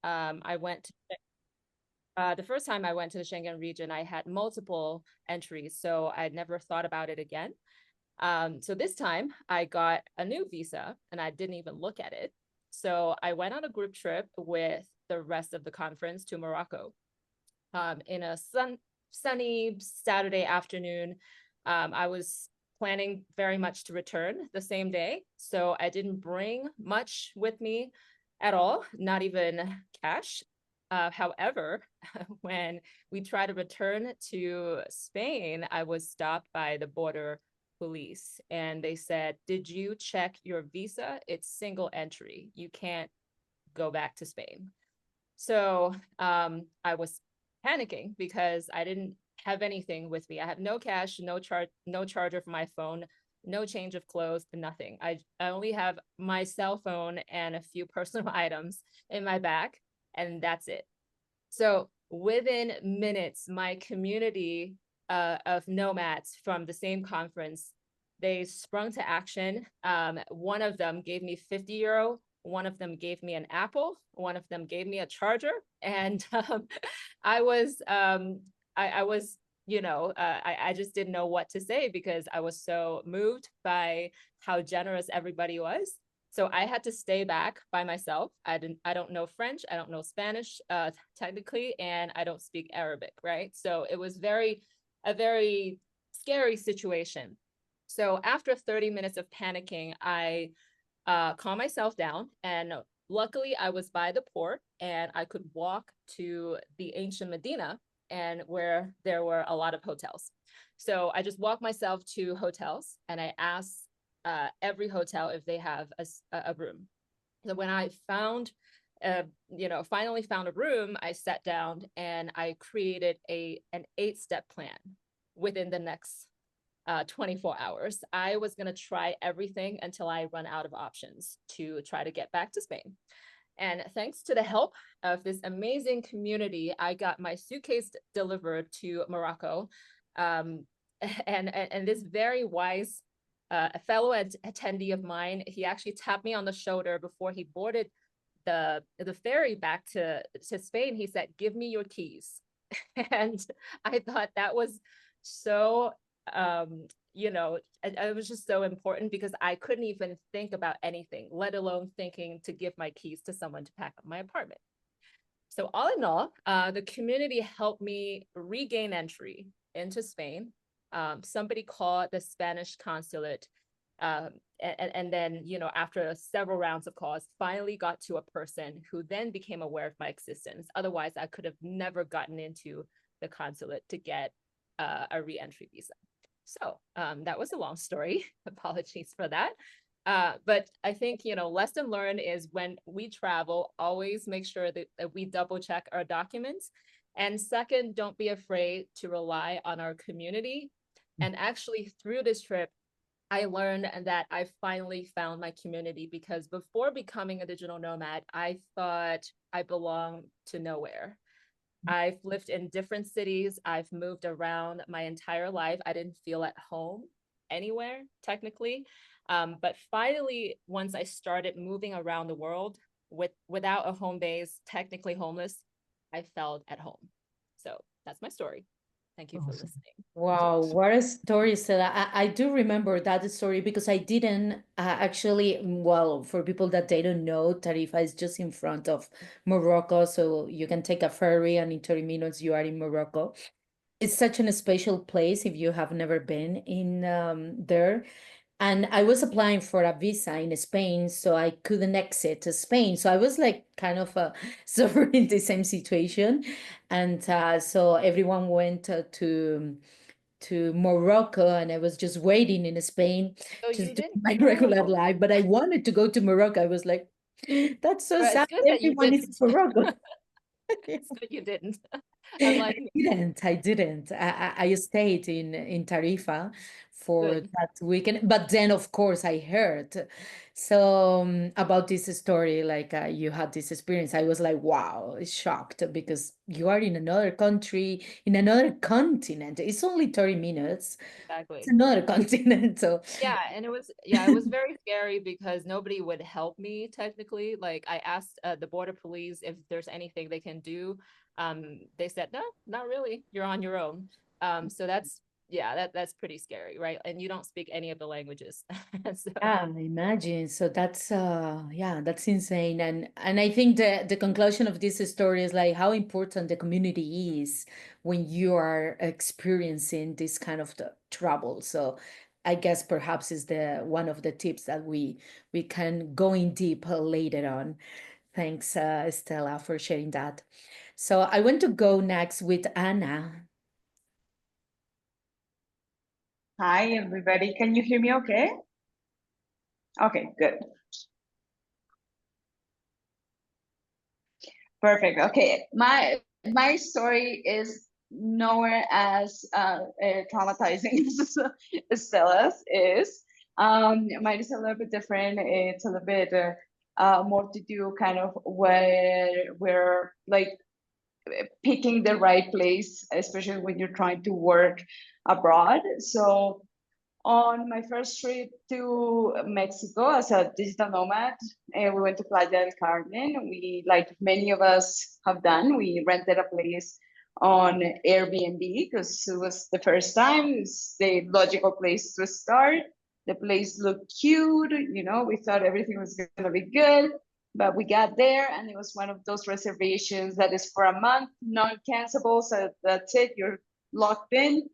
I went the first time I went to the Schengen region, I had multiple entries, so I never thought about it again. So this time I got a new visa and I didn't even look at it. So I went on a group trip with the rest of the conference to Morocco. In a sunny Saturday afternoon, I was planning very much to return the same day. So I didn't bring much with me at all, not even cash. However, when we tried to return to Spain, I was stopped by the border police and they said, "Did you check your visa? It's single entry. You can't go back to Spain." So I was panicking because I didn't have anything with me. I had no cash, no charger for my phone, no change of clothes, nothing. I only have my cell phone and a few personal items in my bag, and that's it. So within minutes, my community of nomads from the same conference, they sprung to action. One of them gave me 50 euro. One of them gave me an apple. One of them gave me a charger. And I was, I just didn't know what to say because I was so moved by how generous everybody was. So I had to stay back by myself. I don't know French. I don't know Spanish, technically, and I don't speak Arabic, right? So it was a very scary situation. So after 30 minutes of panicking, I calmed myself down, and luckily I was by the port and I could walk to the ancient Medina and where there were a lot of hotels. So I just walked myself to hotels and I asked every hotel if they have a room. So when I found, finally found a room, I sat down and I created an 8-step plan within the next 24 hours. I was going to try everything until I run out of options to try to get back to Spain. And thanks to the help of this amazing community, I got my suitcase delivered to Morocco. And this very wise a fellow attendee of mine, he actually tapped me on the shoulder before he boarded the ferry back to Spain. He said, "Give me your keys." And I thought that was so, it was just so important because I couldn't even think about anything, let alone thinking to give my keys to someone to pack up my apartment. So all in all, the community helped me regain entry into Spain. Somebody called the Spanish consulate, and then, after several rounds of calls, finally got to a person who then became aware of my existence. Otherwise, I could have never gotten into the consulate to get a re-entry visa. So that was a long story. Apologies for that. But I think, lesson learned is when we travel, always make sure that we double check our documents. And second, don't be afraid to rely on our community. And actually, through this trip, I learned that I finally found my community, because before becoming a digital nomad, I thought I belonged to nowhere. I've lived in different cities. I've moved around my entire life. I didn't feel at home anywhere, technically. But finally, once I started moving around the world without a home base, technically homeless, I felt at home. So that's my story. Thank you for Awesome. listening. Wow, what a story, Stella. I do remember that story because I didn't actually, well, for people that they don't know, Tarifa is just in front of Morocco. So you can take a ferry and in 30 minutes you are in Morocco. It's such an special place if you have never been in there. And I was applying for a visa in Spain, so I couldn't exit to Spain. So I was like kind of suffering the same situation. And so everyone went to Morocco, and I was just waiting in Spain, So you just doing didn't. my regular Oh, life. But I wanted to go to Morocco. I was like, that's so but sad. it's good that you Everyone is in didn't. Morocco. It's good you didn't. I Unlike me. didn't. I didn't. I stayed in Tarifa for Good. that weekend. But then, of course, I heard so about this story, like you had this experience. I was like, wow, shocked because you are in another country, in another continent. It's only 30 minutes. It's Exactly. another continent. So, Yeah, and it was very scary because nobody would help me technically. Like I asked the border police if there's anything they can do. They said, no, not really. You're on your own. So that's yeah, that's pretty scary, right? And you don't speak any of the languages. So yeah, imagine. So that's yeah, that's insane. And I think the conclusion of this story is like how important the community is when you are experiencing this kind of the trouble. So I guess perhaps is the one of the tips that we can go in deep later on. Thanks, Stella, for sharing that. So I want to go next with Anna. Hi, everybody. Can you hear me okay? Okay, good. Perfect. Okay. My story is nowhere as traumatizing as Stella's is. Mine is a little bit different. It's a little bit more to do kind of where we're like picking the right place, especially when you're trying to work abroad. So on my first trip to Mexico as a digital nomad, we went to Playa del Carmen. We, like many of us have done, we rented a place on Airbnb because it was the first time. It's the logical place to start. The place looked cute, we thought everything was going to be good. But we got there and it was one of those reservations that is for a month, non-cancelable. So that's it, you're locked in.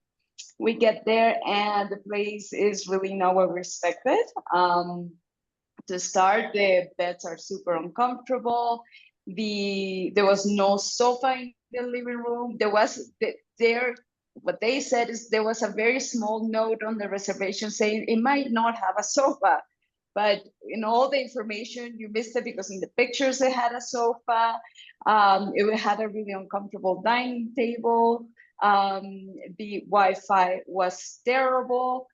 We get there and the place is really not what we expected. To start, the beds are super uncomfortable. There was no sofa in the living room. What they said is there was a very small note on the reservation saying it might not have a sofa, but in all the information you missed it because in the pictures it had a sofa. It had a really uncomfortable dining table. The Wi-Fi was terrible.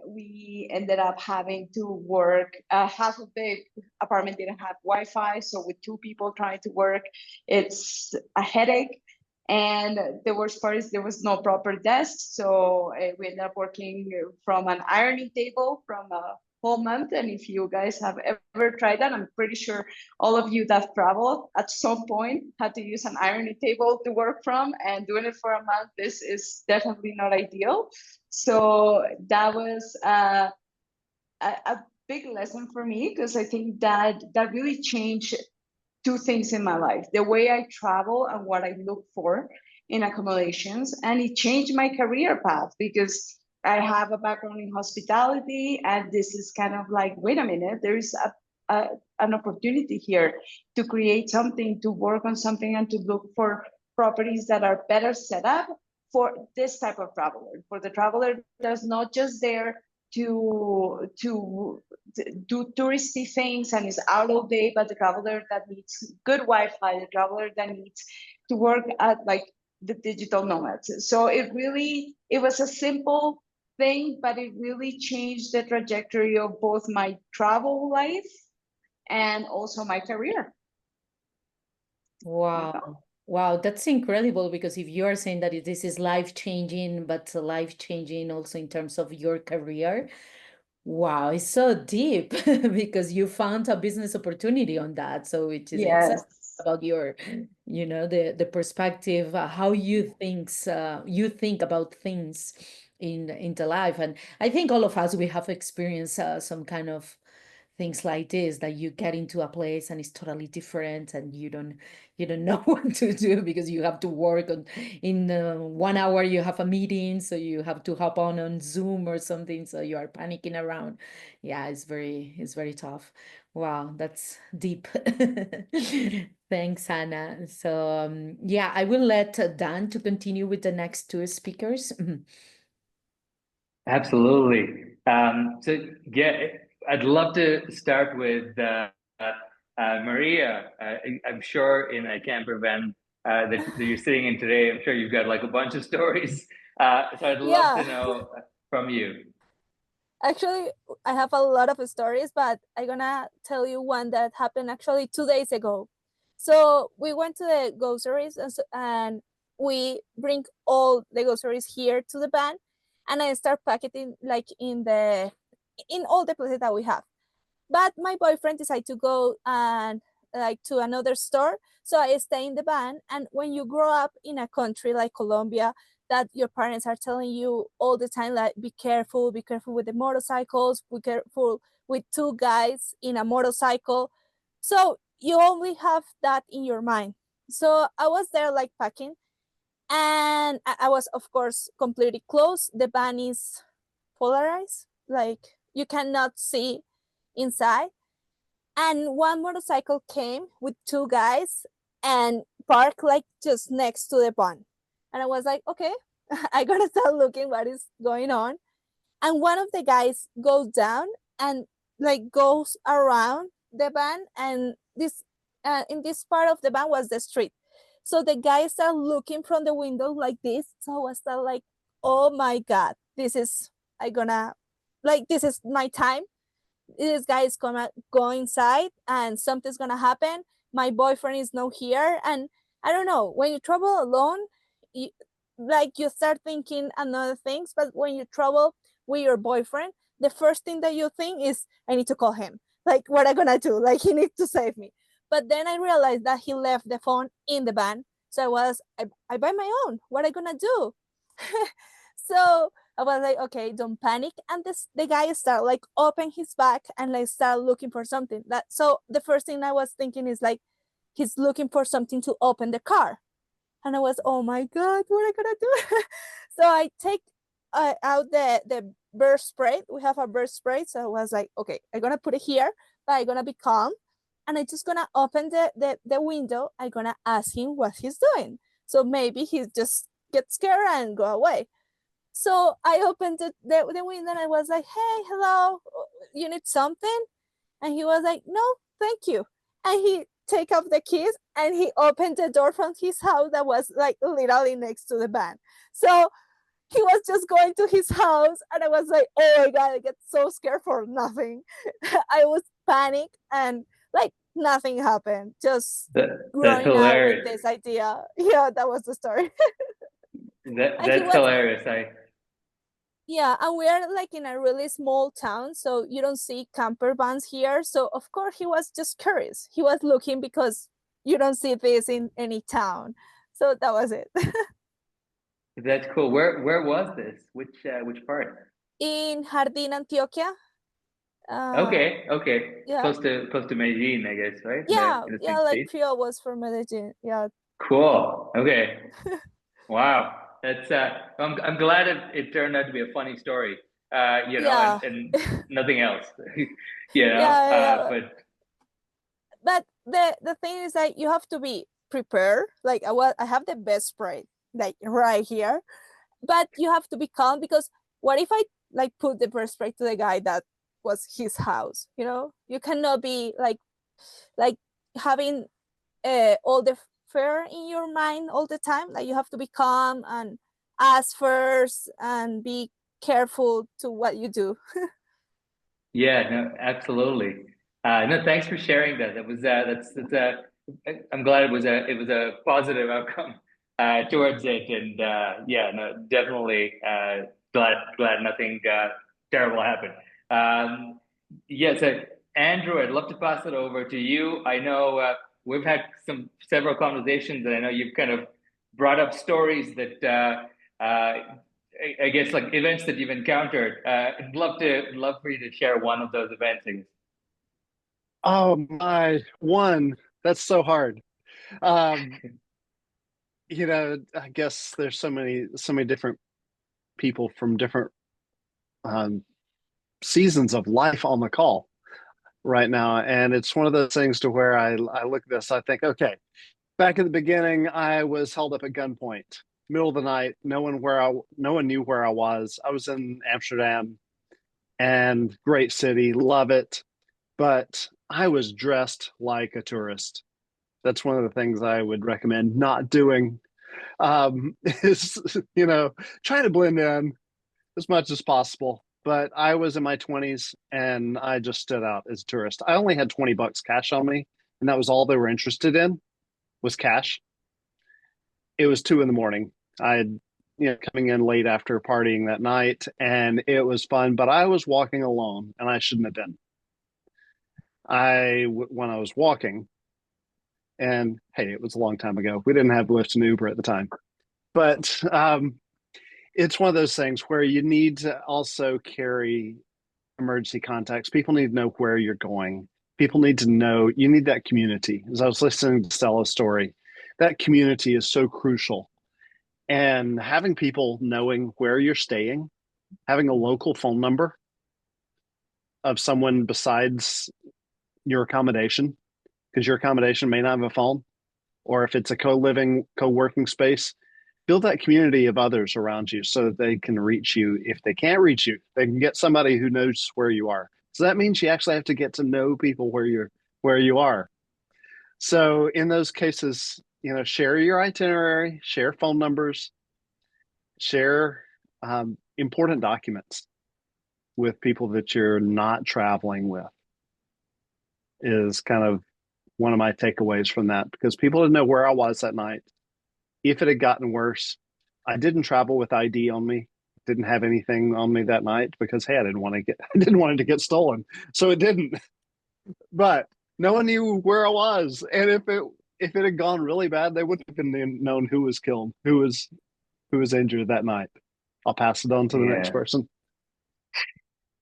We ended up having to work. Half of the apartment didn't have Wi-Fi, so with two people trying to work, it's a headache. And the worst part is there was no proper desk, so we ended up working from an ironing table from a whole month. And if you guys have ever tried that, I'm pretty sure all of you that travel at some point had to use an ironing table to work from, and doing it for a month, this is definitely not ideal. So that was a big lesson for me because I think that really changed two things in my life: the way I travel and what I look for in accommodations. And it changed my career path because I have a background in hospitality. And this is kind of like, wait a minute, there is an opportunity here to create something, to work on something, and to look for properties that are better set up for this type of traveler, for the traveler that's not just there to do touristy things and is out all day, but the traveler that needs good Wi-Fi, the traveler that needs to work at like the digital nomads. So it was a simple thing, but it really changed the trajectory of both my travel life and also my career. Wow. Wow, that's incredible because if you are saying that this is life-changing, but life-changing also in terms of your career, wow, it's so deep because you found a business opportunity on that. So it is exactly Yes. about your, the perspective, how you think about things in the life. And I think all of us, we have experienced some kind of things like this, that you get into a place and it's totally different and you don't know what to do because you have to work on in 1 hour you have a meeting, so you have to hop on Zoom or something, so you are panicking around. Yeah, it's very tough. Wow, that's deep. Thanks, Anna. So yeah, I will let Dan to continue with the next two speakers. Absolutely. So yeah, I'd love to start with Maria. I'm sure in I Can't Prevent that you're sitting in today. I'm sure you've got like a bunch of stories. So I'd love to Yeah. know. from you. Actually, I have a lot of stories, but I'm gonna tell you one that happened actually 2 days ago. So we went to the groceries and we bring all the groceries here to the van, and I start packing like in all the places that we have. But my boyfriend decided to go and like to another store, so I stay in the van. And when you grow up in a country like Colombia, that your parents are telling you all the time, like be careful with the motorcycles, be careful with two guys in a motorcycle. So you only have that in your mind. So I was there like packing, and I was of course completely closed. The van is polarized, like you cannot see inside. And one motorcycle came with two guys and parked like just next to the van. And I was like, okay, I gotta start looking what is going on. And one of the guys goes down and like goes around the van, and this in this part of the van was the street. So the guys are looking from the window like this. So I was like, oh my god, this is this is my time. This guy is gonna go inside and something's gonna happen. My boyfriend is not here. And I don't know, when you travel alone, you, you start thinking another things, but when you travel with your boyfriend, the first thing that you think is, I need to call him. Like, what am I gonna do? Like, he needs to save me. But then I realized that he left the phone in the van. So I buy my own. What am I gonna do? So I was like, okay, don't panic. And the guy started like open his back and like start looking for something. So the first thing I was thinking is like, he's looking for something to open the car. And I was, oh my God, what am I gonna do? So I take out the bird spray. We have a bird spray. So I was like, okay, I'm gonna put it here, but I'm gonna be calm. And I'm just gonna open the window. I'm gonna ask him what he's doing. So maybe he just gets scared and go away. So I opened the window and I was like, hey, hello, you need something? And he was like, no, thank you. And he take off the keys and he opened the door from his house that was like literally next to the van. So he was just going to his house and I was like, oh my God, I get so scared for nothing. I was panicked and like nothing happened. Just growing up with this idea. Yeah, that was the story. That's hilarious. Yeah, and we are like in a really small town, so you don't see camper vans here. So of course he was just curious. He was looking because you don't see this in any town. So that was it. That's cool. Where was this? Which part? In Jardín, Antioquia. Okay. Yeah. Close to Medellin, I guess, right? Yeah, in the yeah, like state? Pio was from Medellin. Yeah. Cool. Okay. Wow. That's I'm glad it turned out to be a funny story. Yeah. and nothing else. you know, Yeah. but the thing is that you have to be prepared. Like I have the best spray like right here, but you have to be calm, because what if I like put the best spray to the guy that was his house? You cannot be like having all the fear in your mind all the time. Like you have to be calm and ask first and be careful to what you do. yeah, no, absolutely. No, thanks for sharing that. That was I'm glad it was a positive outcome towards it, and yeah, no, definitely glad nothing terrible happened. Yeah, so Andrew, I'd love to pass it over to you. I know we've had several conversations, and I know you've kind of brought up stories that I guess like events that you've encountered. I'd love for you to share one of those events. I guess. Oh my, one, that's so hard. I guess there's so many different people from different seasons of life on the call right now, and it's one of those things to where I look at this, I think, okay, back at the beginning, I was held up at gunpoint, middle of the night. No one knew where I was. I was in Amsterdam, and great city, love it, but I was dressed like a tourist. That's one of the things I would recommend not doing. Is trying to blend in, as much as possible. But I was in my 20s and I just stood out as a tourist. I only had $20 cash on me, and that was all they were interested in was cash. It was 2 a.m. I had, coming in late after partying that night, and it was fun, but I was walking alone and I shouldn't have been. When I was walking, and hey, it was a long time ago. We didn't have Lyft and Uber at the time, but it's one of those things where you need to also carry emergency contacts. People need to know where you're going. People need to know, you need that community. As I was listening to Stella's story, that community is so crucial. And having people knowing where you're staying, having a local phone number of someone besides your accommodation, because your accommodation may not have a phone, or if it's a co-living, co-working space, build that community of others around you so that they can reach you. If they can't reach you, they can get somebody who knows where you are. So that means you actually have to get to know people where you are. So in those cases, share your itinerary, share phone numbers, share important documents with people that you're not traveling with is kind of one of my takeaways from that, because people didn't know where I was that night. If it had gotten worse, I didn't travel with ID on me. Didn't have anything on me that night because, hey, I didn't want it to get stolen. So it didn't. But no one knew where I was. And if it had gone really bad, they wouldn't have been known who was killed, who was injured that night. I'll pass it on to the next person.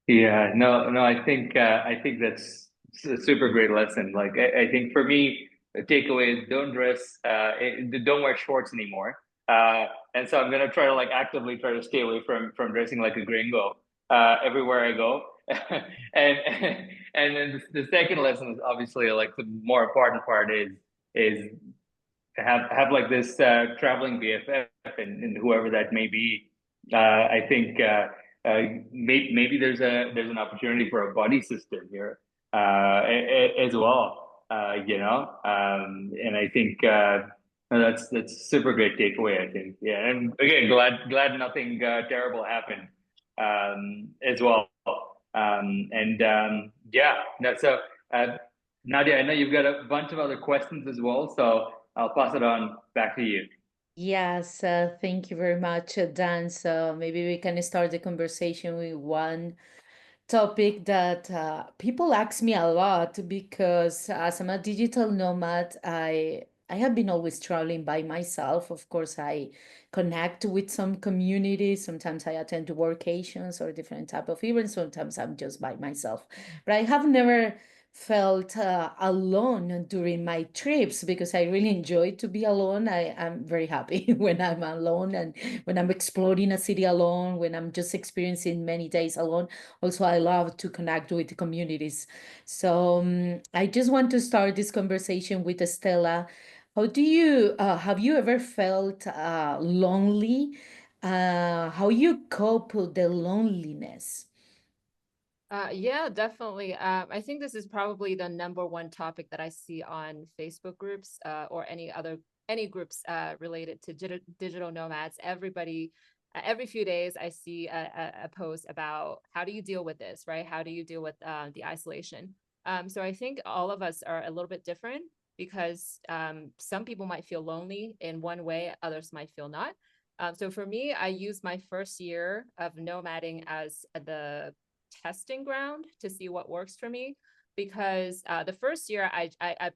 Yeah, no, I think that's a super great lesson. Like I think for me, the takeaway is don't dress, don't wear shorts anymore. And so I'm gonna try to like actively try to stay away from dressing like a gringo everywhere I go. and and then the second lesson is obviously like the more important part is have like this traveling BFF and whoever that may be. I think maybe there's an opportunity for a buddy system here as well. And I think that's super great takeaway. I think, yeah, and again, glad nothing terrible happened as well. Yeah, no, so Nadia, I know you've got a bunch of other questions as well, so I'll pass it on back to you. Yes, thank you very much, Dan. So maybe we can start the conversation with one topic that people ask me a lot, because as I'm a digital nomad, I have been always traveling by myself. Of course, I connect with some communities. Sometimes I attend workations or different type of events. Sometimes I'm just by myself. But I have never felt alone during my trips, because I really enjoy to be alone. I'm very happy when I'm alone, and when I'm exploring a city alone, when I'm just experiencing many days alone. Also, I love to connect with the communities. So I just want to start this conversation with Stella. How do you have you ever felt lonely? How you cope with the loneliness? Yeah, definitely. I think this is probably the number one topic that I see on Facebook groups or any groups related to digital nomads. Everybody, every few days, I see a post about how do you deal with this, right? How do you deal with the isolation? So I think all of us are a little bit different, because some people might feel lonely in one way, others might feel not. So for me, I used my first year of nomading as the testing ground to see what works for me, because the first year I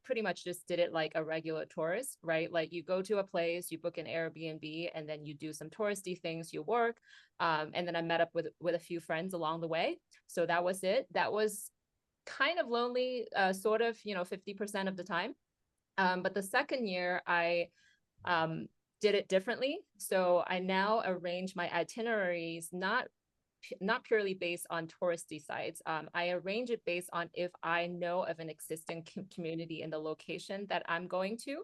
pretty much just did it like a regular tourist, right? Like you go to a place, you book an Airbnb, and then you do some touristy things, you work, and then I met up with a few friends along the way. So that was it. That was kind of lonely, sort of, 50% of the time. But the second year I did it differently. So I now arrange my itineraries not purely based on touristy sites. I arrange it based on if I know of an existing community in the location that I'm going to.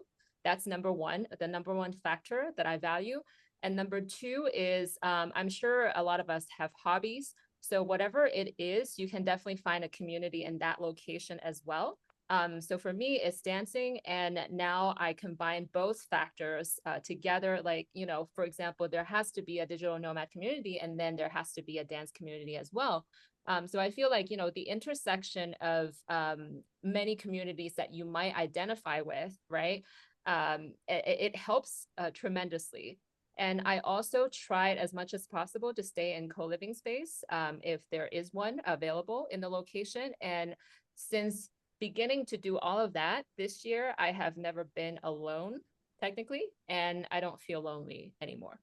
That's number one, the number one factor that I value. And number two is I'm sure a lot of us have hobbies. So whatever it is, you can definitely find a community in that location as well. So for me, it's dancing. And now I combine both factors together. Like, you know, for example, there has to be a digital nomad community, and then there has to be a dance community as well. So I feel like, you know, the intersection of many communities that you might identify with, right? It helps tremendously. And I also tried as much as possible to stay in co-living space if there is one available in the location. And since beginning to do all of that this year, I have never been alone technically, and I don't feel lonely anymore.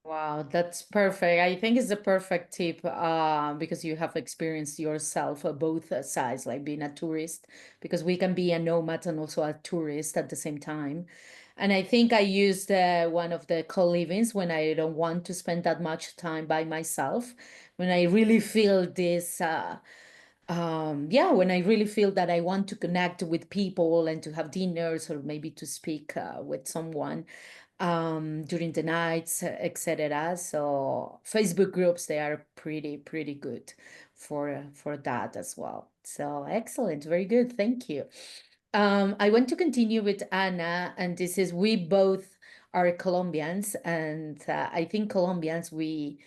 Wow, that's perfect. I think it's a perfect tip because you have experienced yourself both sides, like being a tourist, because we can be a nomad and also a tourist at the same time. And I think I used one of the co-livings when I don't want to spend that much time by myself, when I really feel this, yeah, when I really feel that I want to connect with people and to have dinners or maybe to speak with someone during the nights, etc. So Facebook groups, they are pretty good for that as well. So excellent, very good, thank you. I want to continue with Anna, and this is we both are Colombians, and I think Colombians we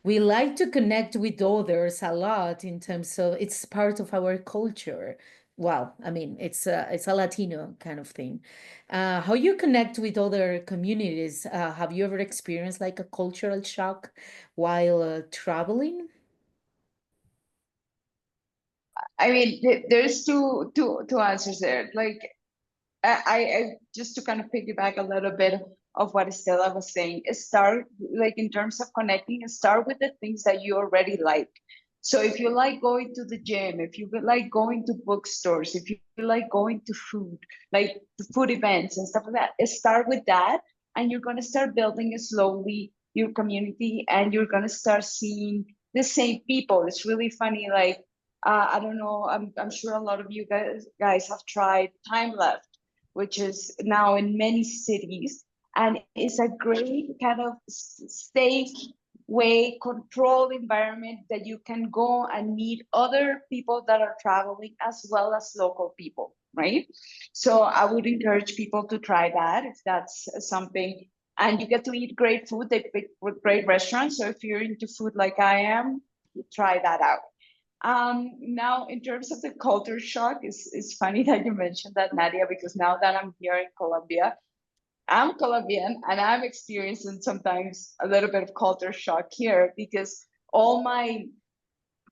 like to connect with others a lot in terms of it's part of our culture. Well, I mean, it's a Latino kind of thing. How you connect with other communities? Have you ever experienced like a cultural shock while traveling? I mean, there's two answers there. Like, I just to kind of piggyback a little bit of what Stella was saying, start like in terms of connecting, start with the things that you already like. So if you like going to the gym, if you like going to bookstores, if you like going to food, like the food events and stuff like that, start with that, and you're gonna start building it slowly your community, and you're gonna start seeing the same people. It's really funny, like I don't know, I'm sure a lot of you guys have tried time left, which is now in many cities. And it's a great kind of safe way, controlled environment that you can go and meet other people that are traveling as well as local people, right? So I would encourage people to try that if that's something. And you get to eat great food. They pick great restaurants. So if you're into food like I am, try that out. Now, in terms of the culture shock, it's funny that you mentioned that, Nadia, because now that I'm here in Colombia, I'm Colombian and I'm experiencing sometimes a little bit of culture shock here because all my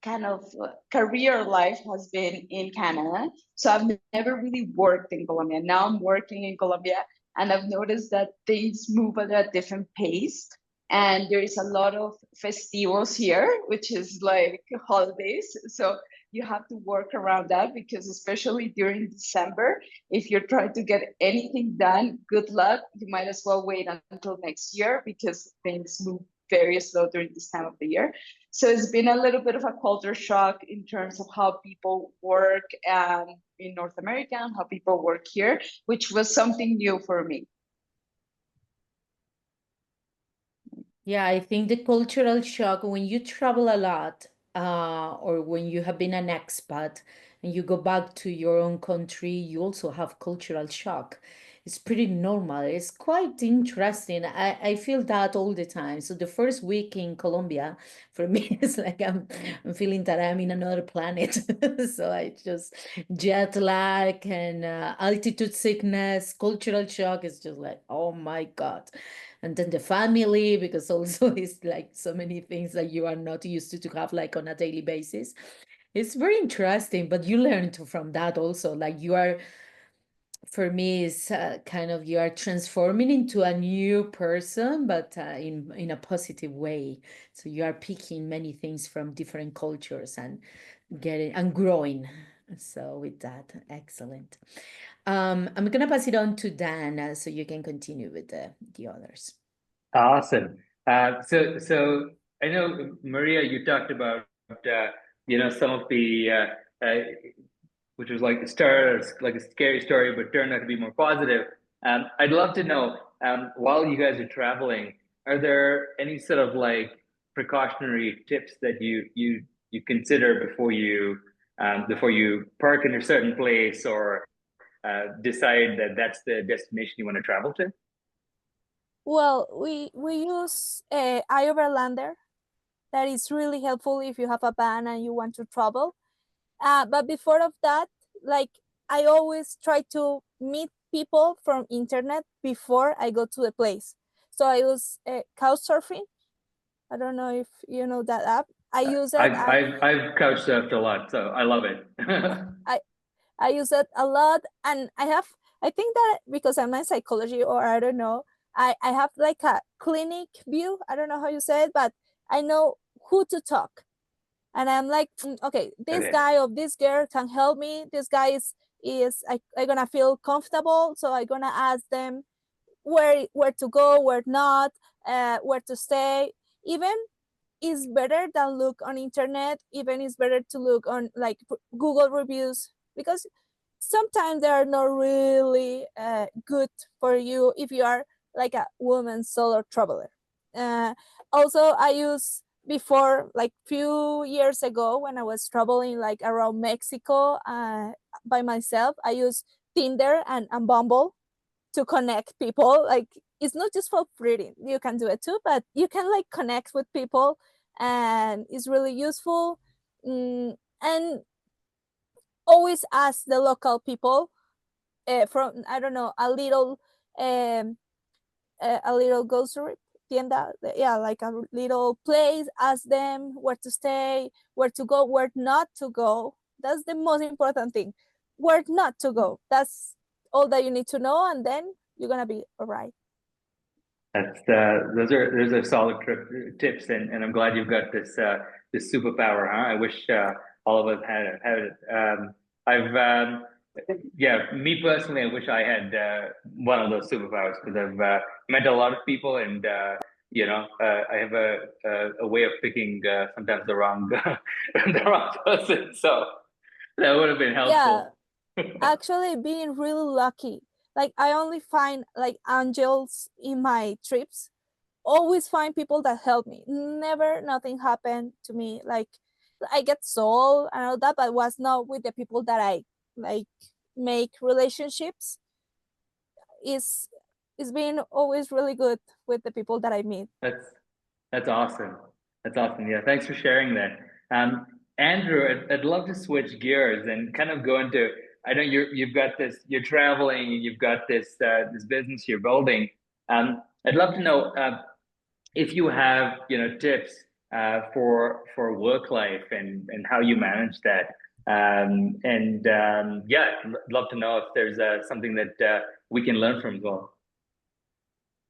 kind of career life has been in Canada. So I've never really worked in Colombia. Now I'm working in Colombia, and I've noticed that things move at a different pace. And there is a lot of festivals here, which is like holidays. So you have to work around that because, especially during December, if you're trying to get anything done, good luck. You might as well wait until next year because things move very slow during this time of the year. So it's been a little bit of a culture shock in terms of how people work in North America and how people work here, which was something new for me. Yeah, I think the cultural shock when you travel a lot, or when you have been an expat and you go back to your own country, you also have cultural shock. It's pretty normal. It's quite interesting. I feel that all the time. So the first week in Colombia, for me, it's like I'm feeling that I'm in another planet. So I just jet lag and altitude sickness, cultural shock is just like, oh my God. And then the family, because also it's like so many things that you are not used to have like on a daily basis. It's very interesting, but you learn from that also. Like you are, for me, it's kind of you are transforming into a new person, but in a positive way. So you are picking many things from different cultures and getting and growing. So with that, excellent. I'm gonna pass it on to Dan, so you can continue with the others. Awesome. So I know, Maria, you talked about some of the which was like the start, like a scary story, but turned out to be more positive. I'd love to know, while you guys are traveling, are there any sort of like precautionary tips that you consider before you before you park in a certain place or decide that that's the destination you want to travel to? Well, we use iOverlander. That is really helpful if you have a van and you want to travel. But before of that, like I always try to meet people from internet before I go to the place. So I use Couchsurfing. I don't know if you know that app. I use that app. I've couch surfed a lot, so I love it. I use it a lot, and I think that because I'm in psychology, or I don't know, I have like a clinic view. I don't know how you say it, but I know who to talk. And I'm like, okay, this Okay. guy or this girl can help me. This guy is I gonna feel comfortable, so I gonna ask them where to go, where not, where to stay. Even is better than look on internet. Even is better to look on like Google reviews, because sometimes they are not really good for you if you are like a woman solo traveler. Also, I use before, like few years ago, when I was traveling like around Mexico by myself, I use Tinder and Bumble to connect people. Like it's not just for flirting, you can do it too, but you can like connect with people, and it's really useful. And always ask the local people from, I don't know, um, a little grocery tienda, yeah, like a little place. Ask them where to stay, where to go, where not to go. That's the most important thing. Where not to go. That's all that you need to know, and then you're gonna be all right. That's those are solid tips, and I'm glad you've got this superpower, huh? I wish all of us had it. I've yeah, me personally, I wish I had one of those superpowers, because I've met a lot of people, and I have a way of picking sometimes the wrong the wrong person, so that would have been Yeah, helpful. actually being really lucky. Like I only find like angels in my trips. Always find people that help me. Never nothing happened to me. Like I get soul and all that, but was not with the people that I like make relationships. Is being always really good with the people that I meet. That's that's awesome. That's awesome. Yeah, thanks for sharing that. Andrew, I'd love to switch gears and kind of go into. I know you've got this. You're traveling, and you've got this business you're building. I'd love to know if you have tips for work life and how you manage that. Yeah, I'd love to know if there's something that we can learn from as well.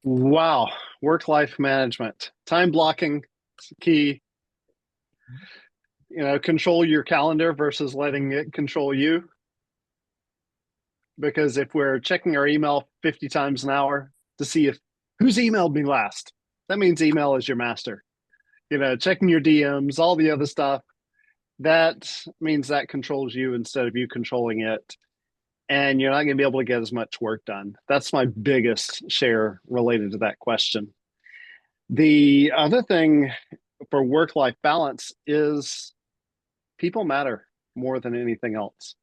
Wow. Work-life management, time blocking is key. Control your calendar versus letting it control you. Because if we're checking our email 50 times an hour to see if who's emailed me last, that means email is your master. Checking your DMs, all the other stuff, that means that controls you instead of you controlling it. And you're not going to be able to get as much work done. That's my biggest share related to that question. The other thing for work-life balance is people matter more than anything else.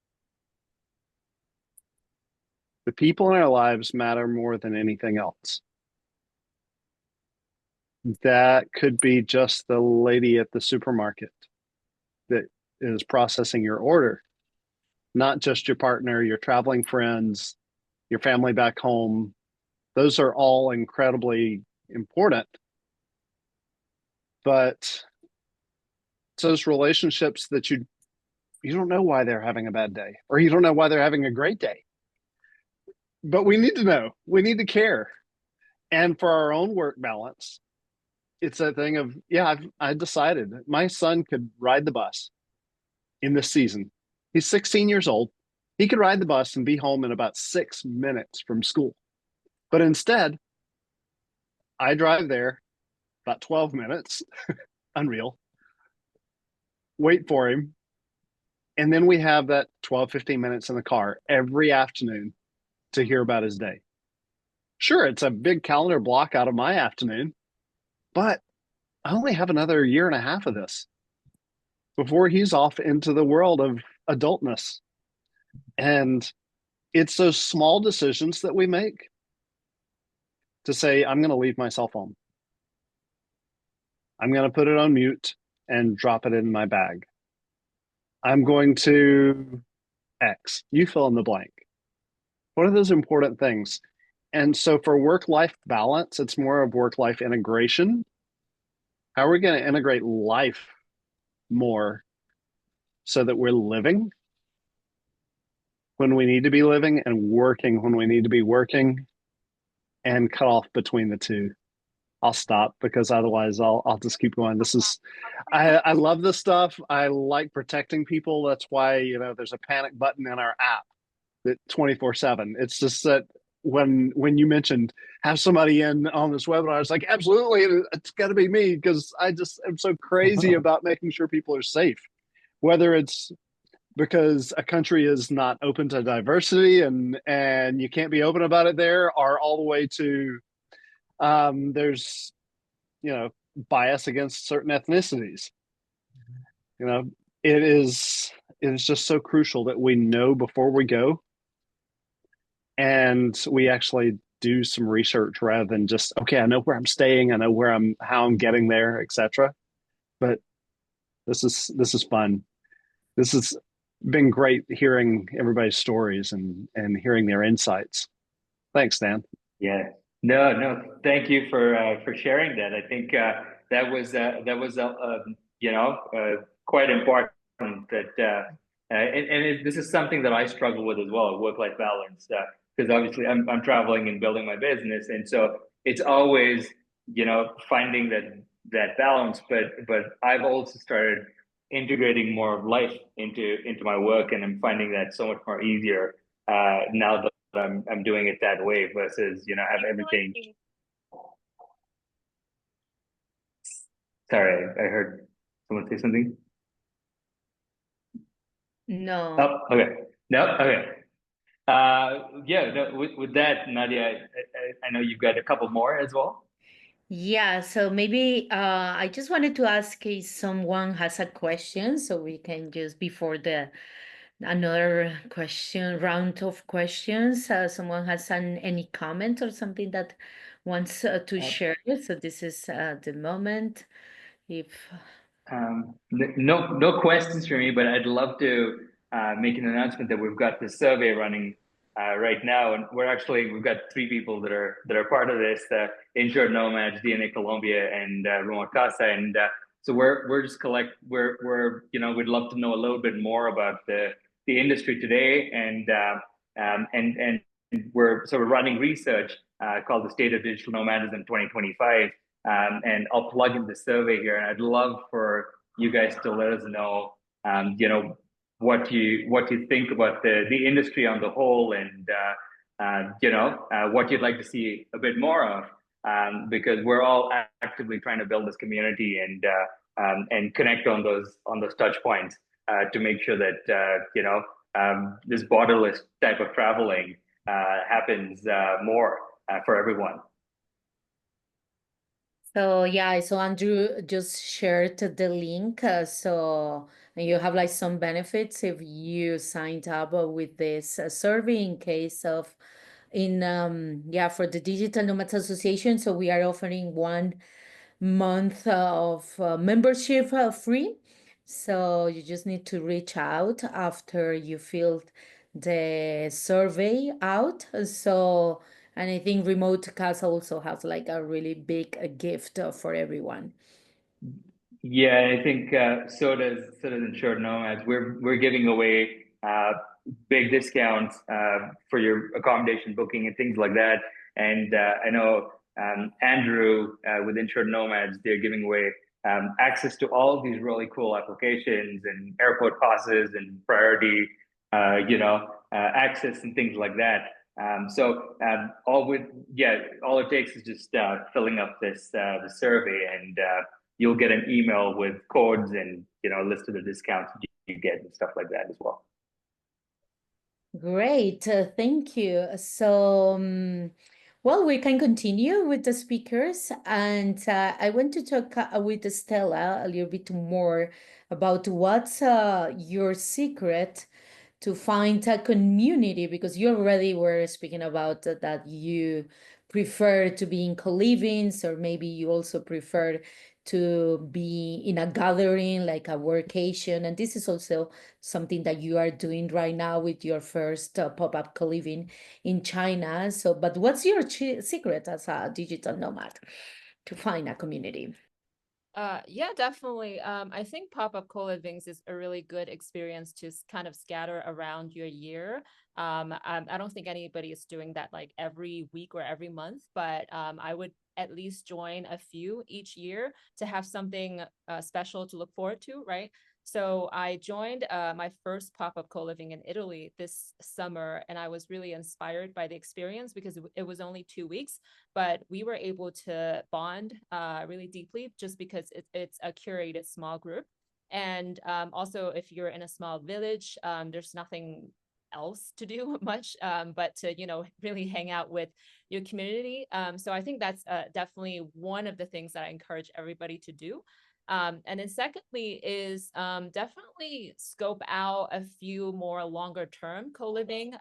The people in our lives matter more than anything else. That could be just the lady at the supermarket that is processing your order, not just your partner, your traveling friends, your family back home. Those are all incredibly important. But it's those relationships that you don't know why they're having a bad day, or you don't know why they're having a great day. But we need to know. We need to care. And for our own work balance, it's a thing of, yeah, I decided my son could ride the bus in this season. He's 16 years old. He could ride the bus and be home in about 6 minutes from school. But instead, I drive there about 12 minutes, unreal, wait for him. And then we have that 12, 15 minutes in the car every afternoon to hear about his day. Sure, it's a big calendar block out of my afternoon, but I only have another year and a half of this. before he's off into the world of adultness. And it's those small decisions that we make to say, I'm going to leave my cell phone. I'm going to put it on mute and drop it in my bag. I'm going to X. You fill in the blank. What are those important things? And so for work-life balance, it's more of work-life integration. How are we going to integrate life more so that we're living when we need to be living and working when we need to be working, and cut off between the two? I'll stop because otherwise I'll just keep going. This is I love this stuff. I like protecting people. That's why, you know, there's a panic button in our app that 24/7. It's just that when you mentioned have somebody in on this webinar, I was like, absolutely, it's got to be me, because I just am so crazy about making sure people are safe, whether it's because a country is not open to diversity and you can't be open about it there, or all the way to there's, you know, bias against certain ethnicities. You know, it is just so crucial that we know before we go, and we actually do some research rather than just, okay, I know where I'm staying, I know how I'm getting there, etc. But this is fun. This has been great hearing everybody's stories and hearing their insights. Thanks, Dan. Yeah. No. Thank you for sharing that. I think that was you know, quite important. That this is something that I struggle with as well, work-life balance. Because obviously I'm traveling and building my business, and so it's always, you know, finding that balance. But I've also started integrating more of life into my work, and I'm finding that so much more easier now that I'm doing it that way versus, you know, have everything. Sorry, I heard someone say something. No. Oh, okay. No, okay. Yeah. No, with that, Nadia, I know you've got a couple more as well. Yeah, so maybe I just wanted to ask if someone has a question, so we can just before the another round of questions. Someone has any comment or something that wants to share. So this is the moment. If No questions for me, but I'd love to make an announcement that we've got this survey running right now, and we've got 3 people that are part of this: Insured Nomads, DNA Colombia, and Remote Casa. And so we're just we're you know, we'd love to know a little bit more about the industry today, and we're running research called the State of Digital Nomads in 2025. And I'll plug in the survey here, and I'd love for you guys to let us know, you know, what you think about the industry on the whole, and you know, what you'd like to see a bit more of, because we're all actively trying to build this community and connect on those touch points to make sure that you know, this borderless type of traveling happens more for everyone. so yeah, so Andrew just shared the link. So you have like some benefits if you signed up with this survey in case of yeah, for the Digital Nomads Association. So we are offering 1 month of membership free. So you just need to reach out after you filled the survey out. So, and I think Remote Casa also has like a really big gift for everyone. Yeah, I think so does Insured Nomads. We're giving away big discounts for your accommodation booking and things like that. And I know Andrew with Insured Nomads, they're giving away access to all of these really cool applications and airport passes and priority, you know, access and things like that. So all it takes is just filling up this the survey, and you'll get an email with codes and, you know, a list of the discounts you get and stuff like that as well. Great, thank you. So Well, we can continue with the speakers, and I want to talk with Stella a little bit more about what's your secret to find a community, because you already were speaking about that you prefer to be in co-livings, or maybe you also prefer to be in a gathering like a workation, and this is also something that you are doing right now with your first pop-up co-living in China. So, but what's your secret as a digital nomad to find a community? Yeah, definitely. I think pop-up co-livings is a really good experience to kind of scatter around your year. I don't think anybody is doing that like every week or every month, but I would at least join a few each year to have something special to look forward to, right? So I joined my first pop-up co-living in Italy this summer, and I was really inspired by the experience because it was only 2 weeks, but we were able to bond really deeply just because it's a curated small group. And also, if you're in a small village, there's nothing else to do much but to, really hang out with your community. So I think that's definitely one of the things that I encourage everybody to do. And then secondly is definitely scope out a few more longer term co-living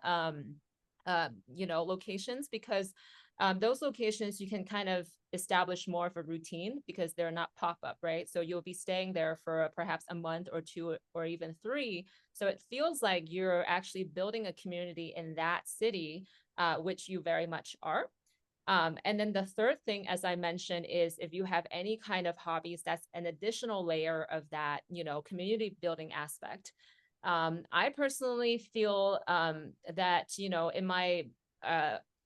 locations, because those locations you can kind of establish more of a routine because they're not pop-up, right? So you'll be staying there for perhaps a month or two or even three. So it feels like you're actually building a community in that city, which you very much are. And then the third thing, as I mentioned, is if you have any kind of hobbies, that's an additional layer of that, community building aspect. I personally feel that, in my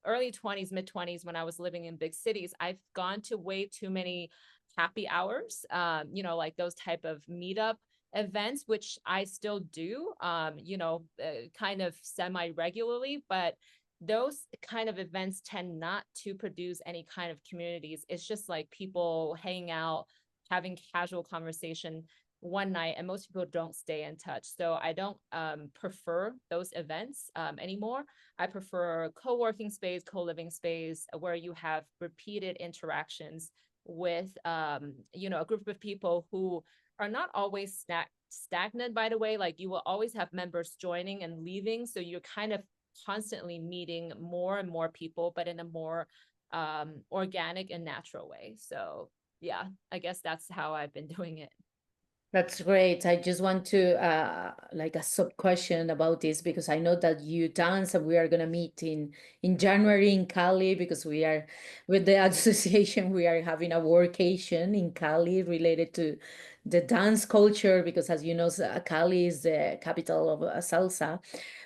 early 20s, mid 20s, when I was living in big cities, I've gone to way too many happy hours, like those type of meetup events, which I still do, kind of semi regularly, but those kind of events tend not to produce any kind of communities. It's just like people hanging out, having casual conversation one night, and most people don't stay in touch. So I don't prefer those events anymore. I prefer co-working space, co-living space, where you have repeated interactions with a group of people who are not always stagnant, by the way. Like, you will always have members joining and leaving, so you're kind of constantly meeting more and more people, but in a more organic and natural way. So yeah, I guess that's how I've been doing it. That's great. I just want to like a sub question about this, because I know that you dance and we are gonna meet in January in Cali, because we are with the association, we are having a workation in Cali related to the dance culture, because as you know, Cali is the capital of salsa.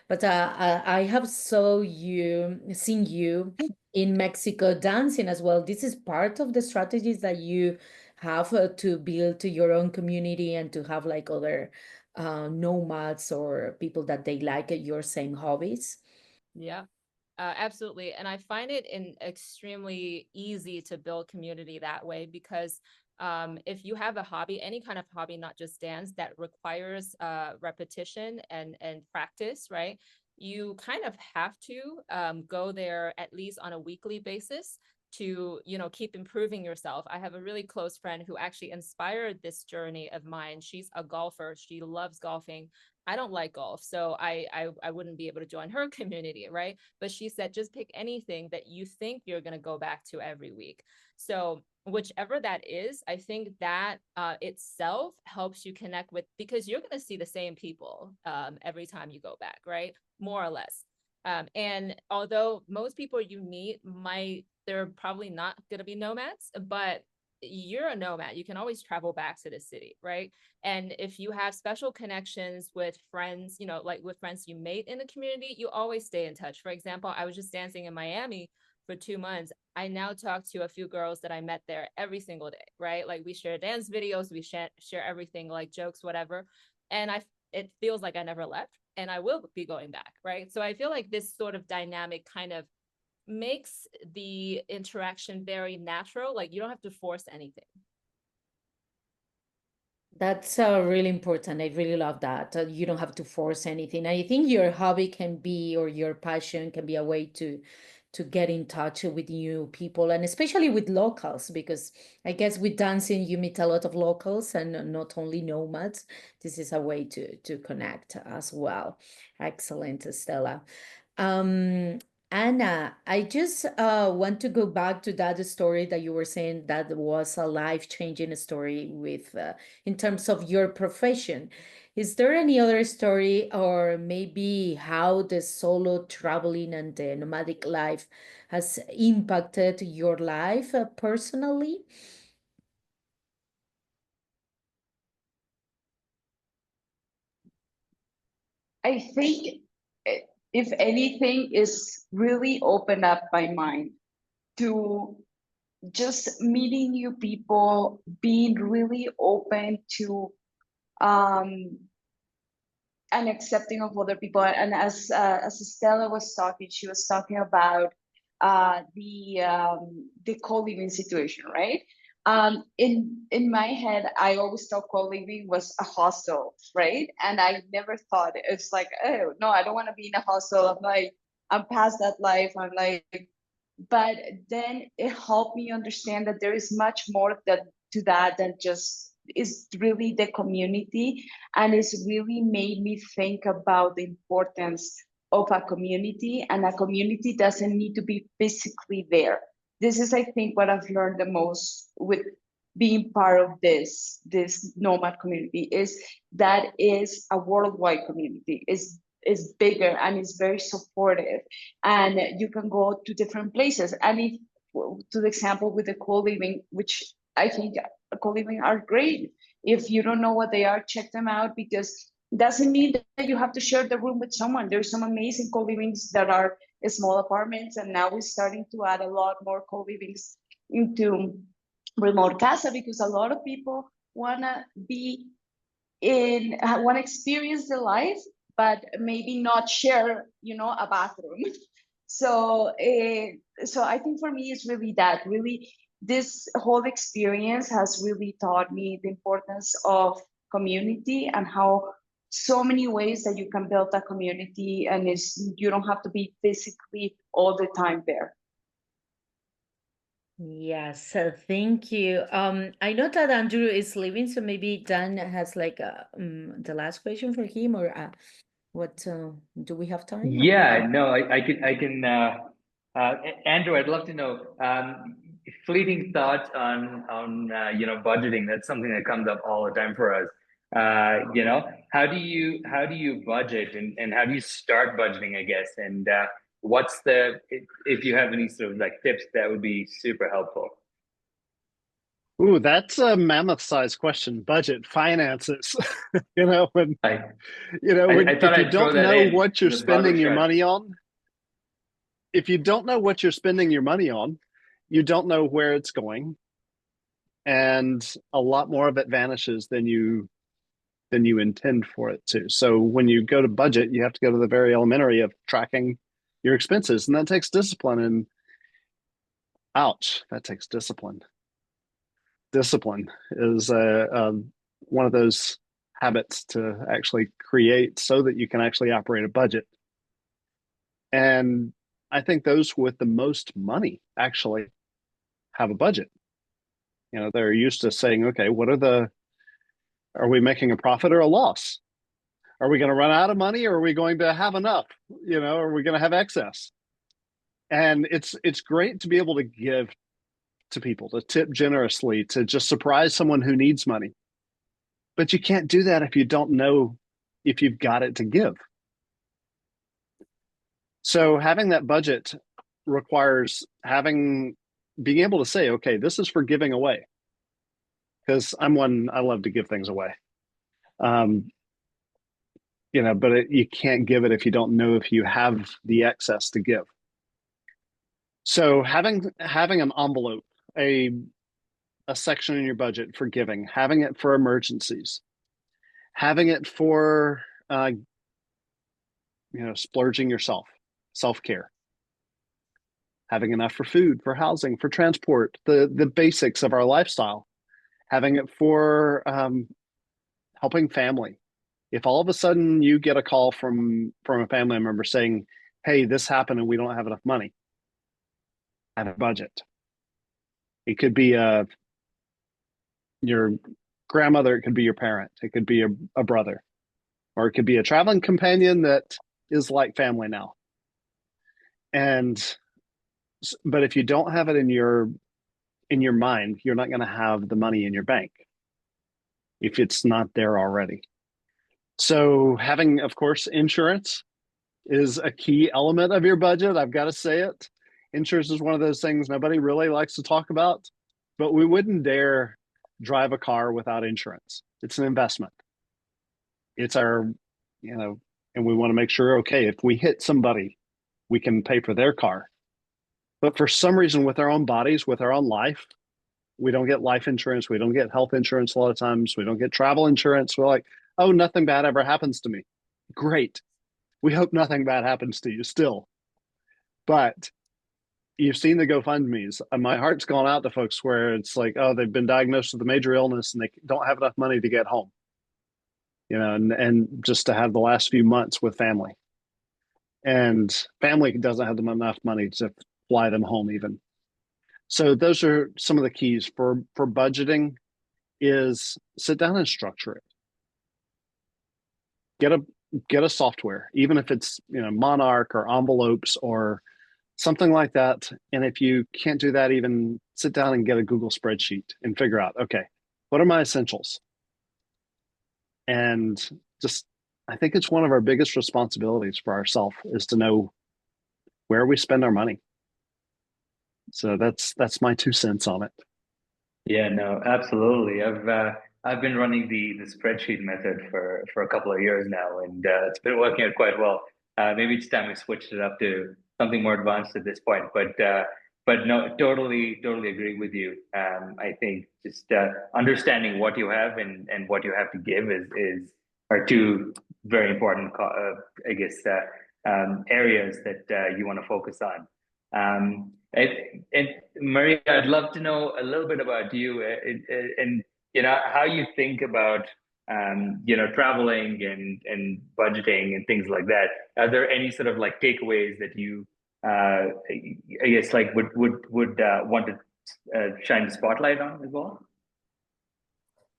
But I have seen you in Mexico dancing as well. This is part of the strategies that you have to build to your own community and to have like other nomads or people that they like your same hobbies. Yeah, absolutely. And I find it extremely easy to build community that way, because if you have a hobby, any kind of hobby, not just dance, that requires repetition and practice, right? You kind of have to go there at least on a weekly basis to, keep improving yourself. I have a really close friend who actually inspired this journey of mine. She's a golfer. She loves golfing. I don't like golf, so I wouldn't be able to join her community, right? But she said, just pick anything that you think you're going to go back to every week. So whichever that is, I think that itself helps you connect with, because you're going to see the same people every time you go back, right? More or less. And although most people you meet they're probably not going to be nomads, but you're a nomad. You can always travel back to the city, right? And if you have special connections with friends, like with friends you made in the community, you always stay in touch. For example, I was just dancing in Miami for 2 months. I now talk to a few girls that I met there every single day, right? Like, we share dance videos, we share everything, like jokes, whatever. And it feels like I never left, and I will be going back, right? So I feel like this sort of dynamic kind of makes the interaction very natural. Like, you don't have to force anything. That's really important. I really love that. You don't have to force anything. I think your hobby can be, or your passion can be, a way to get in touch with new people, and especially with locals, because I guess with dancing you meet a lot of locals and not only nomads. This is a way to connect as well. Excellent, Stella. Um, Anna, I just want to go back to that story that you were saying that was a life-changing story with in terms of your profession. Is there any other story, or maybe how the solo traveling and the nomadic life has impacted your life personally? I think, if anything, is really opened up my mind to just meeting new people, being really open to um, and accepting of other people. And as Stella was talking, she was talking about the co-living situation, right? In my head, I always thought co-living was a hostel, right? And I never thought it's like, oh no, I don't want to be in a hostel. I'm like, I'm past that life. I'm like, but then it helped me understand that there is much more to that than just is really the community, and it's really made me think about the importance of a community, and a community doesn't need to be physically there. This is, I think, what I've learned the most with being part of this nomad community, is that is a worldwide community, is bigger and is very supportive, and you can go to different places. And if, to the example with the co-living, which I think co-living are great. If you don't know what they are, check them out, because it doesn't mean that you have to share the room with someone. There's some amazing co-livings that are small apartments, and now we're starting to add a lot more co-livings into remote casa, because a lot of people wanna be want to experience the life, but maybe not share, a bathroom. So, so I think for me, it's really that. Really, this whole experience has really taught me the importance of community, and how so many ways that you can build a community, and you don't have to be physically all the time there. Yes, thank you. I know that Andrew is leaving, so maybe Dan has like the last question for him, or what do we have time? Yeah, no, I can Andrew, I'd love to know fleeting thoughts on budgeting. That's something that comes up all the time for us. How do you budget, and how do you start budgeting, I guess, and what's if you have any sort of like tips, that would be super helpful. Ooh, that's a mammoth-sized question. Budget, finances. When I if thought you I'd throw don't that know in what you're the buzzer spending your shot. money on, if you don't know what you're spending your money on, you don't know where it's going, and a lot more of it vanishes than you intend for it to. So when you go to budget, you have to go to the very elementary of tracking your expenses, and that takes discipline. And ouch, that takes discipline. Discipline is one of those habits to actually create so that you can actually operate a budget. And I think those with the most money actually have a budget. They're used to saying, okay, are we making a profit or a loss? Are we going to run out of money, or are we going to have enough? Are we going to have excess? And it's great to be able to give to people, to tip generously, to just surprise someone who needs money. But you can't do that if you don't know if you've got it to give. So having that budget requires being able to say, okay, this is for giving away. Because I love to give things away. But you can't give it if you don't know if you have the excess to give. So having an envelope, a section in your budget for giving, having it for emergencies, having it for splurging yourself, self-care, having enough for food, for housing, for transport, the basics of our lifestyle, having it for helping family. If all of a sudden you get a call from a family member saying, hey, this happened and we don't have enough money, have a budget. It could be your grandmother, it could be your parent, it could be a brother, or it could be a traveling companion that is like family now. But if you don't have it in your mind, you're not going to have the money in your bank if it's not there already. So having, of course, insurance is a key element of your budget. I've got to say it. Insurance is one of those things nobody really likes to talk about, but we wouldn't dare drive a car without insurance. It's an investment. It's our, and we want to make sure, okay, if we hit somebody, we can pay for their car. But for some reason, with our own bodies, with our own life, we don't get life insurance. We don't get health insurance a lot of times. We don't get travel insurance. We're like, oh, nothing bad ever happens to me. Great. We hope nothing bad happens to you still. But you've seen the GoFundMes. My heart's gone out to folks where it's like, oh, they've been diagnosed with a major illness and they don't have enough money to get home. And just to have the last few months with family. And family doesn't have enough money to fly them home even. So those are some of the keys for budgeting is sit down and structure it. Get a software, even if it's Monarch or envelopes or something like that. And if you can't do that, even sit down and get a Google spreadsheet and figure out, okay, what are my essentials? And just, I think it's one of our biggest responsibilities for ourselves is to know where we spend our money. So that's my 2 cents on it. Yeah, no, absolutely. I've been running the spreadsheet method for a couple of years now, and it's been working out quite well. Maybe it's time we switched it up to something more advanced at this point, but no, totally agree with you. I think just understanding what you have and what you have to give are two very important, I guess, areas that you want to focus on. And Maria, I'd love to know a little bit about you and how you think about traveling and budgeting and things like that. Are there any sort of like takeaways that you I guess like would want to shine the spotlight on as well?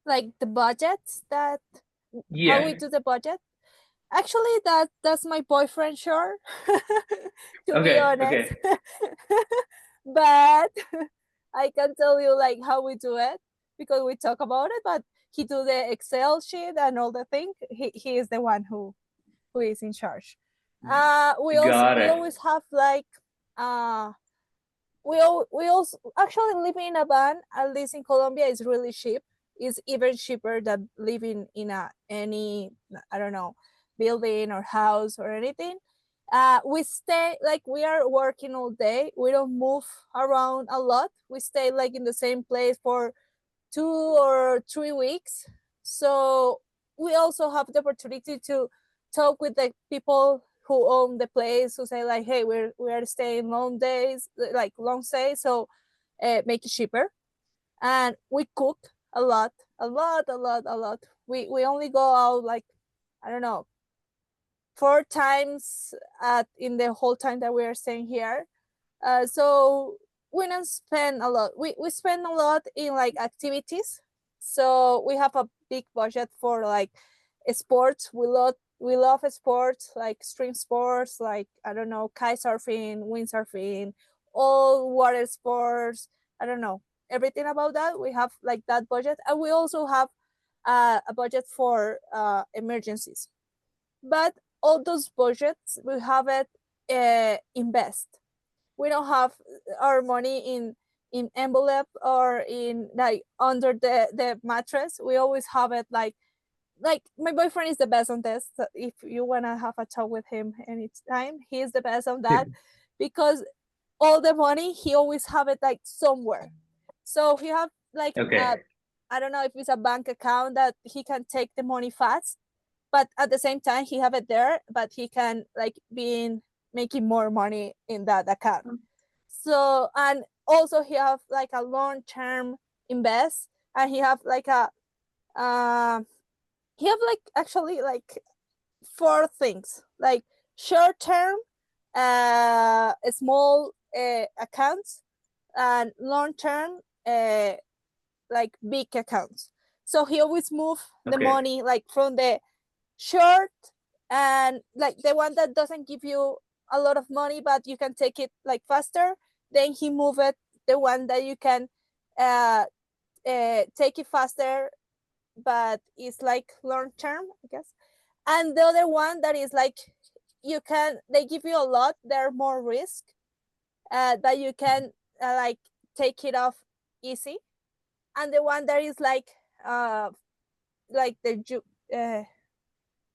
Like the budgets that how we Yeah. do the budget. Actually, that's my boyfriend, sure. To be Okay. honest. Okay. But I can tell you like how we do it because we talk about it, but he do the Excel sheet and all the thing. He is the one who is in charge. We Got it. always have like we also actually living in a van, at least in Colombia, is really cheap. It's even cheaper than living in any, I don't know, building or house or anything. We stay like we are working all day. We don't move around a lot. We stay like in the same place for 2 or 3 weeks. So we also have the opportunity to talk with the people who own the place, who say like, hey, we are staying long days, like long stays, so make it cheaper. And we cook a lot. We only go out like, I don't know, 4 times in the whole time that we are staying here. So we don't spend a lot. We spend a lot in like activities. So we have a big budget for like sports. We love sports, like extreme sports, like, I don't know, kite surfing, windsurfing, all water sports. I don't know, everything about that. We have like that budget. And we also have a budget for emergencies. But all those budgets, we have it invest. We don't have our money in envelope or in like under the mattress. We always have it like my boyfriend is the best on this. So if you want to have a talk with him anytime, he is the best on that. Because all the money, he always have it like somewhere. So he have like Okay. I don't know if it's a bank account that he can take the money fast, but at the same time he have it there, but he can like making more money in that account. So, and also he have like a long-term invest, and he have like he have like actually like 4 things, like short-term, small accounts, and long-term like big accounts. So he always move the Okay. money like from the short and like the one that doesn't give you a lot of money, but you can take it like faster. Then he move it the one that you can take it faster, but it's like long term, I guess. And the other one that is like they give you a lot. There are more risk that you can like take it off easy. And the one that is like the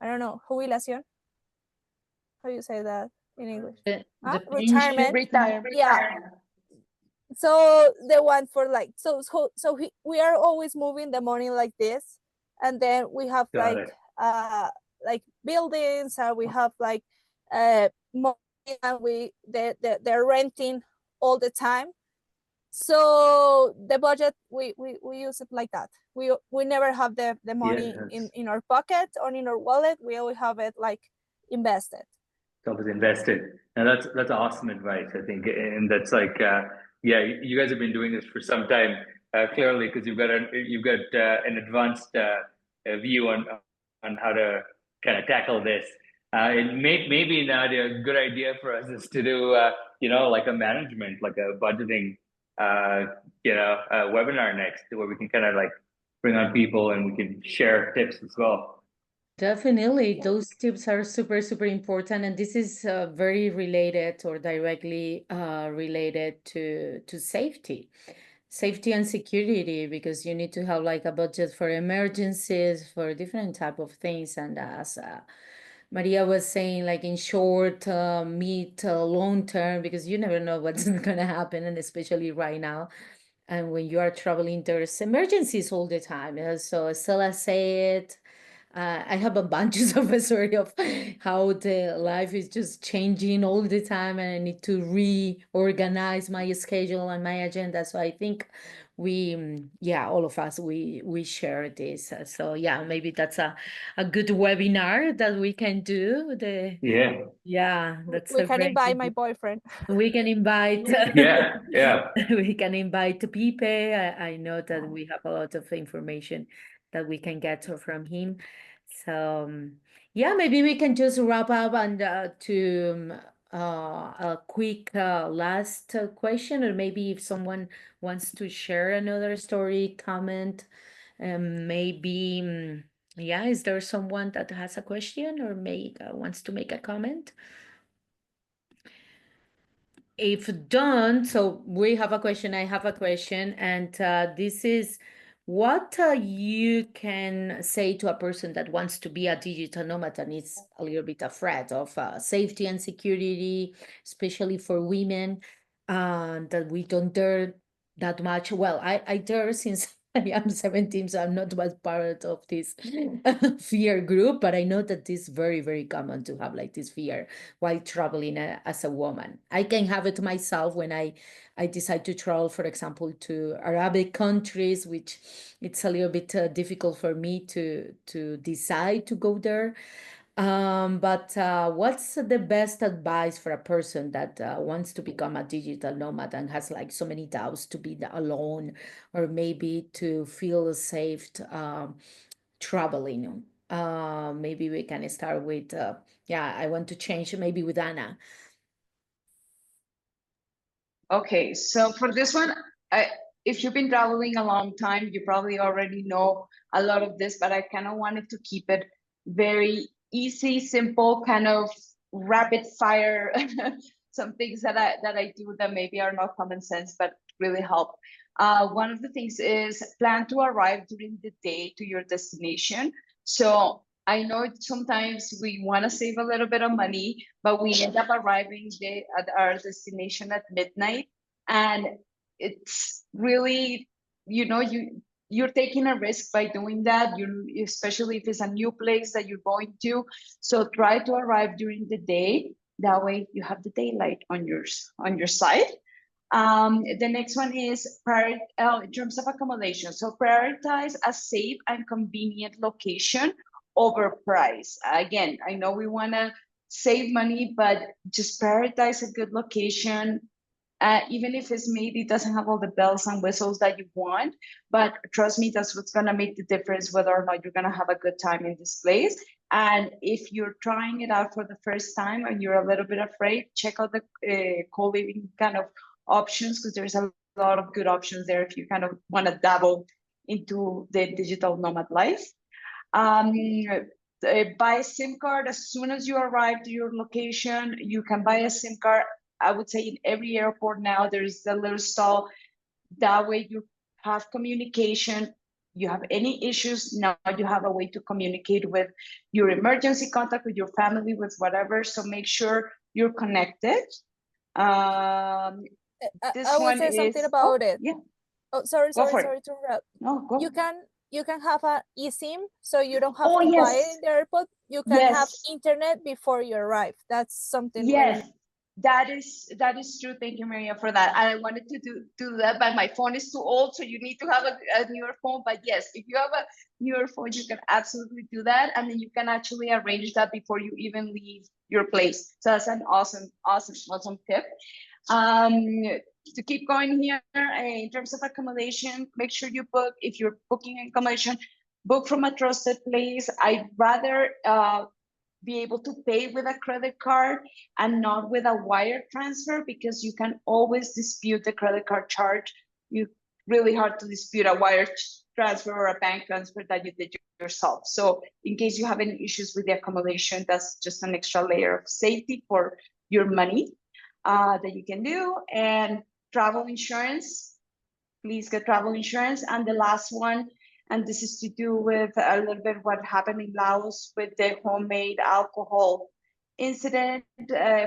I don't know, jubilación. How you say that in English? The Retirement. Retirement. Yeah. So the one for like we are always moving the money like this, and then we have Got it. like buildings, and we have like money, and they're renting all the time. So the budget we use it like that. We never have the money in our pocket or in our wallet. We always have it like invested. It's always invested. And that's awesome advice, I think. And that's like yeah, you guys have been doing this for some time, clearly, because you've got an advanced view on how to kind of tackle this. It maybe not a good idea for us is to do you know, like a management, like a budgeting you know, webinar next, where we can kind of like bring on people and we can share tips as well. Definitely, those tips are super, super important, and this is very related or directly related to safety and security, because you need to have like a budget for emergencies, for different type of things. And as Maria was saying, like in short, mid, long term, because you never know what's gonna happen, and especially right now. And when you are traveling, there's emergencies all the time. So Stella said, I have a bunch of a story of how the life is just changing all the time, and I need to reorganize my schedule and my agenda. So I think yeah, all of us, we share this. So yeah, maybe that's a good webinar that we can do. Yeah, that's We a can great invite idea. my boyfriend. We can invite Yeah. we can invite Pipe. I know that we have a lot of information that we can get from him. So yeah, maybe we can just wrap up and to a quick last question, or maybe if someone wants to share another story, comment, maybe yeah, is there someone that has a question or wants to make a comment? If don't, so we have a question, I have a question, and this is what you can say to a person that wants to be a digital nomad and is a little bit afraid of safety and security, especially for women, that we don't dare that much. Well, I dare since I am 17, so I'm not much part of this fear group, but I know that it's very, very common to have like this fear while traveling as a woman. I can have it myself when I decide to travel, for example, to Arabic countries, which it's a little bit difficult for me to decide to go there. But what's the best advice for a person that wants to become a digital nomad and has like so many doubts to be alone, or maybe to feel safe traveling? Maybe we can start with yeah, I want to change maybe with Anna. Okay, so for this one, if you've been traveling a long time, you probably already know a lot of this, but I kind of wanted to keep it very easy, simple, kind of rapid fire. Some things that I do that maybe are not common sense, but really help. One of the things is plan to arrive during the day to your destination. So I know sometimes we want to save a little bit of money, but we end up arriving at our destination at midnight, and it's really, you know, you're taking a risk by doing that. Especially if it's a new place that you're going to. So try to arrive during the day. That way you have the daylight on your side. The next one is in terms of accommodation. So prioritize a safe and convenient location over price. Again, I know we want to save money, but just prioritize a good location even if it's maybe it doesn't have all the bells and whistles that you want, but trust me, that's what's going to make the difference whether or not you're going to have a good time in this place. And if you're trying it out for the first time and you're a little bit afraid, check out the co-living kind of options, because there's a lot of good options there if you kind of want to dabble into the digital nomad life. Buy a SIM card as soon as you arrive to your location. You can buy a SIM card. I would say in every airport now, there's a little stall. That way you have communication. You have any issues, now you have a way to communicate with your emergency contact, with your family, with whatever. So make sure you're connected. This I would one say is something about it. Yeah. Oh, sorry Go for to it. interrupt. No, go. You can have an eSIM, so you don't have Oh, to buy it yes. in the airport. You can have Yes. internet before you arrive. That's something Yes, really. that is true. Thank you, Maria, for that. I wanted to do that, but my phone is too old, so you need to have a newer phone. But yes, if you have a newer phone, you can absolutely do that, and then you can actually arrange that before you even leave your place. So that's an awesome tip. To keep going here, in terms of accommodation, make sure you book, if you're booking accommodation, book from a trusted place. I'd rather be able to pay with a credit card and not with a wire transfer, because you can always dispute the credit card charge. You really hard to dispute a wire transfer or a bank transfer that you did yourself. So in case you have any issues with the accommodation, that's just an extra layer of safety for your money that you can do. And travel insurance, please get travel insurance. And the last one, and this is to do with a little bit what happened in Laos with the homemade alcohol incident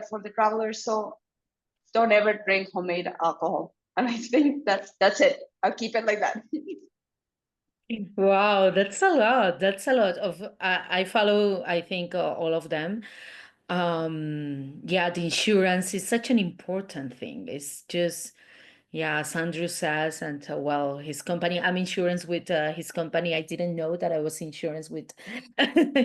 for the travelers. So don't ever drink homemade alcohol. And I think that's it. I'll keep it like that. Wow, that's a lot. That's a lot of I follow, I think, all of them. Yeah, the insurance is such an important thing. It's just, yeah, as Andrew says, and well, his company, I'm insurance with his company. I didn't know that I was insurance with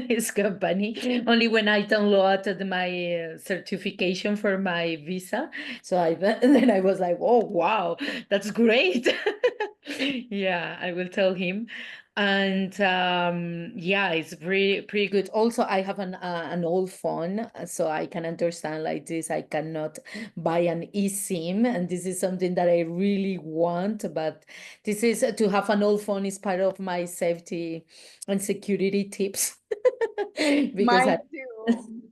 his company. Only when I downloaded my certification for my visa. So then I was like, oh, wow, that's great. Yeah, I will tell him. And yeah, it's pretty good. Also, I have an old phone, so I can understand like this. I cannot buy an eSIM, and this is something that I really want. But this is to have an old phone is part of my safety and security tips. Because Mine too.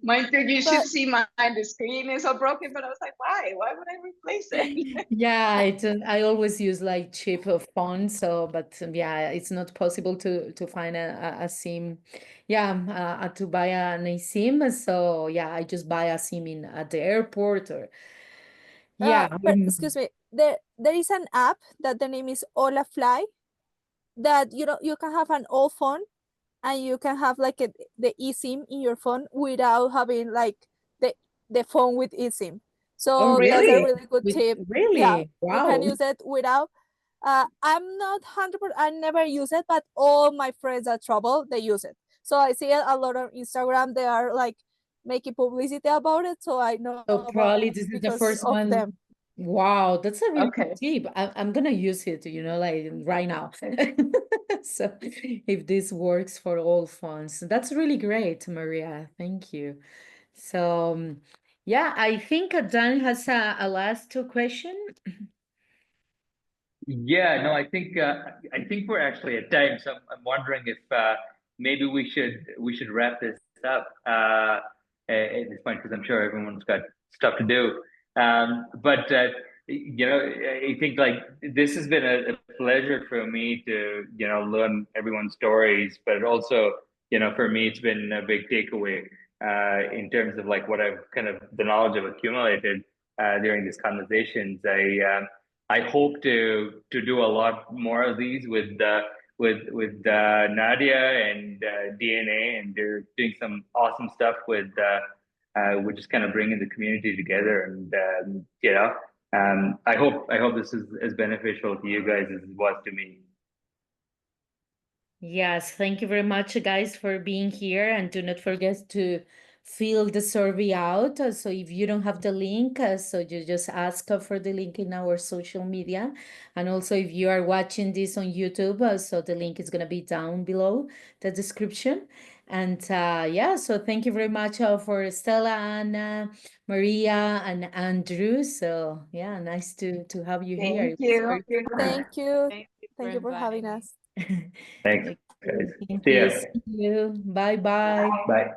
Mine too. You should But see mine. The screen is all broken, but I was like, why? Why would I replace it? yeah, I always use like cheap fonts, so but yeah, it's not possible to find a SIM. Yeah, to buy an eSIM. So yeah, I just buy a SIM in at the airport or yeah. but excuse me, there is an app that the name is Hola Fly, that you can have an old phone and you can have like the eSIM in your phone without having like the phone with eSIM. Oh, So that's a Really? really good tip. Yeah, Really? you can Wow. use it without. I'm not 100%. I never use it, but all my friends that travel, they use it. So I see a lot on Instagram. They are like making publicity about it. So I know So about probably it this is the because first of one. them. Wow, that's a really good Okay. tip. I'm gonna use it, like right now. So if this works for all phones, that's really great, Maria. Thank you. So yeah, I think Dan has a last two question. Yeah, no, I think we're actually at time, so I'm wondering if maybe we should wrap this up at this point, because I'm sure everyone's got stuff to do. But you know, I think like this has been a pleasure for me to learn everyone's stories, but also for me it's been a big takeaway in terms of like what I've kind of the knowledge I've accumulated during these conversations. I hope to do a lot more of these with Nadia and DNA, and they're doing some awesome stuff with just kind of bringing the community together. And I hope this is as beneficial to you guys as it was to me. Yes, thank you very much, guys, for being here, and do not forget to fill the survey out. So if you don't have the link, so you just ask for the link in our social media. And also if you are watching this on YouTube, so the link is going to be down below the description. And yeah, so thank you very much for Stella and Maria and Andrew. So yeah, nice to have you here. Thank you. Thank you. Thank You for having inviting me. us. Thanks, guys. Thank See you. ya. See you. Bye bye. Bye.